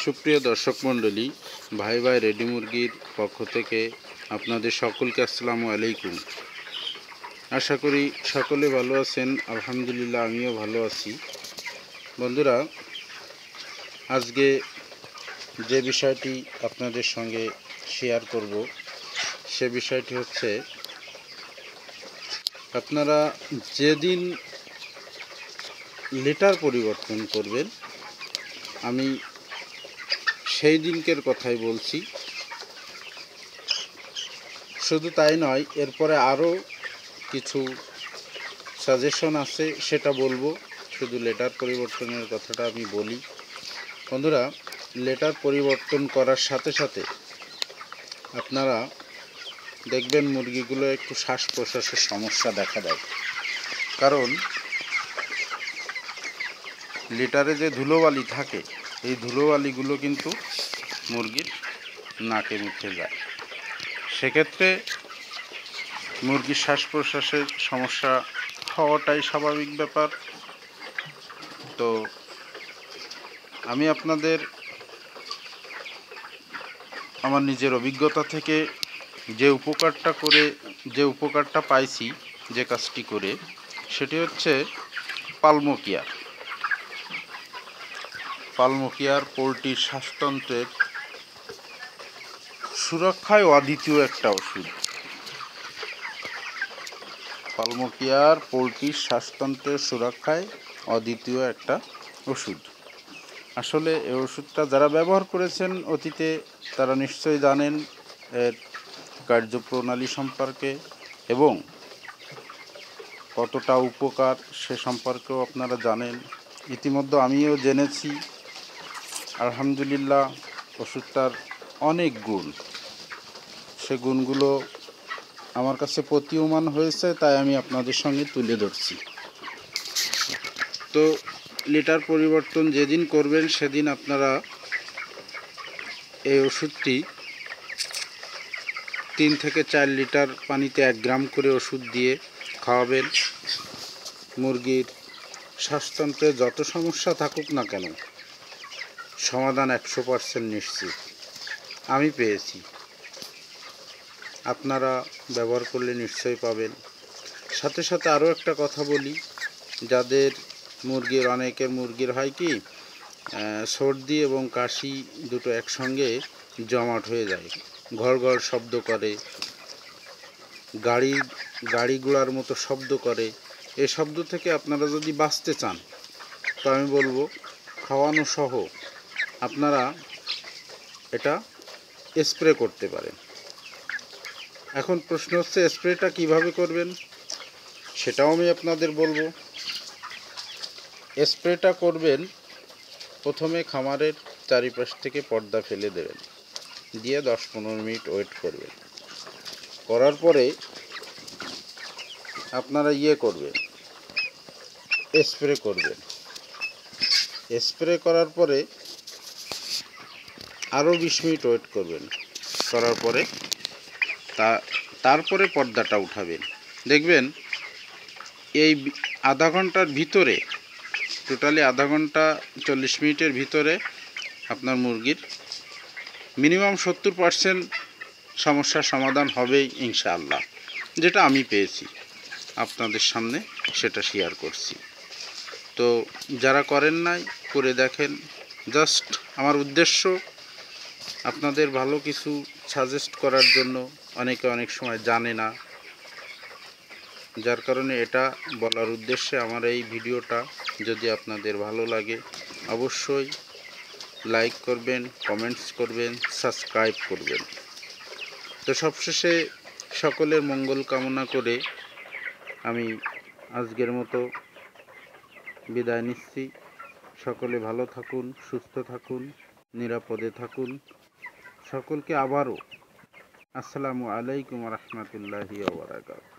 সুপ্রিয় দর্শক মণ্ডলী, ভাই ভাই রেডি মুরগির পক্ষ থেকে আপনাদের সকলকে আসসালামু আলাইকুম। আশা করি সকলে ভালো আছেন। আলহামদুলিল্লাহ, আমিও ভালো আছি। বন্ধুরা, আজকে যে বিষয়টি আপনাদের সঙ্গে শেয়ার করব সে বিষয়টি হচ্ছে, আপনারা যেদিন লিটার পরিবর্তন করবেন, আমি সেই দিনকের কথাই বলছি। শুধু তাই নয়, এরপরে আরও কিছু সাজেশন আছে, সেটা বলবো। শুধু লেটার পরিবর্তনের কথাটা আমি বলি। বন্ধুরা, লেটার পরিবর্তন করার সাথে সাথে আপনারা দেখবেন মুরগিগুলো একটু শ্বাস প্রশ্বাসের সমস্যা দেখা দেয়। কারণ লিটারে যে ধুলোবালি থাকে, এই ধুলোবালিগুলো কিন্তু মুরগির নাকে মুখে যায়। সেক্ষেত্রে মুরগির শ্বাস প্রশ্বাসের সমস্যা হওয়াটাই স্বাভাবিক ব্যাপার। তো আমি আপনাদের আমার নিজের অভিজ্ঞতা থেকে যে উপকারটা পাইছি, যে কাজটি করে, সেটি হচ্ছে পালমোকিয়ার পোলট্রির শ্বাসতন্ত্রের সুরক্ষায় অদ্বিতীয় একটা ওষুধ। পালমোকিয়ার পোলট্রির শ্বাসতন্ত্রের সুরক্ষায় অদ্বিতীয় একটা ওষুধ। আসলে এই ওষুধটা যারা ব্যবহার করেছেন অতীতে, তারা নিশ্চয়ই জানেন এর কার্যপ্রণালী সম্পর্কে, এবং কতটা উপকার সে সম্পর্কেও আপনারা জানেন। ইতিমধ্যে আমিও জেনেছি। আলহামদুলিল্লাহ, ওষুধটার অনেক গুণ, সে গুণগুলো আমার কাছে প্রতীয়মান হয়েছে, তাই আমি আপনাদের সঙ্গে তুলে ধরছি। তো লিটার পরিবর্তন যেদিন করবেন, সেদিন আপনারা এই ওষুধটি 3 থেকে 4 লিটার পানিতে 1 গ্রাম করে ওষুধ দিয়ে খাওয়াবেন। মুরগির শ্বাসতন্ত্রে যত সমস্যা থাকুক না কেন, সমাধান 100% নিশ্চিত। আমি পেয়েছি, আপনারা ব্যবহার করলে নিশ্চয়ই পাবেন। সাথে সাথে আরও একটা কথা বলি, যাদের অনেকের মুরগির হয় কি, সর্দি এবং কাশি দুটো একসঙ্গে জমাট হয়ে যায়, ঘর ঘর শব্দ করে, গাড়ি ঘোড়ার মতো শব্দ করে। এই শব্দ থেকে আপনারা যদি বাঁচতে চান, তো আমি বলবো খাওয়ানো সহ আপনারা এটা স্প্রে করতে পারেন। এখন প্রশ্ন হচ্ছে, স্প্রেটা কিভাবে করবেন, সেটাও আমি আপনাদের বলবো। স্প্রেটা করবেন, প্রথমে খামারের চারিপাশ থেকে পর্দা ফেলে দেবেন, দিয়ে 10-15 মিনিট ওয়েট করবেন। করার পরে আপনারা স্প্রে করবেন। স্প্রে করার পরে আরও 20 মিনিট ওয়েট করবেন। করার পরে তারপরে পর্দাটা উঠাবেন। দেখবেন এই আধা ঘন্টার ভিতরে, টোটালি আধা ঘন্টা 40 মিনিটের ভিতরে আপনার মুরগির মিনিমাম 70% সমস্যার সমাধান হবেই ইনশাআল্লাহ। যেটা আমি পেয়েছি, আপনাদের সামনে সেটা শেয়ার করছি। তো যারা করেন নাই, করে দেখেন। জাস্ট আমার উদ্দেশ্য আপনাদের ভালো কিছু সাজেস্ট করার জন্য। অনেকে অনেক সময় জানে না, যার কারণে এটা বলার উদ্দেশ্যে আমার এই ভিডিওটা। যদি আপনাদের ভালো লাগে, অবশ্যই লাইক করবেন, কমেন্টস করবেন, সাবস্ক্রাইব করবেন। তো সবশেষে সকলের মঙ্গল কামনা করে আমি আজকের মতো বিদায় নিচ্ছি। সকলে ভালো থাকুন, সুস্থ থাকুন, নিরাপদে থাকুন। সকলকে আবারও আসসালামু আলাইকুম রহমতুল্লাহি ওয়া বারাকাতুহু।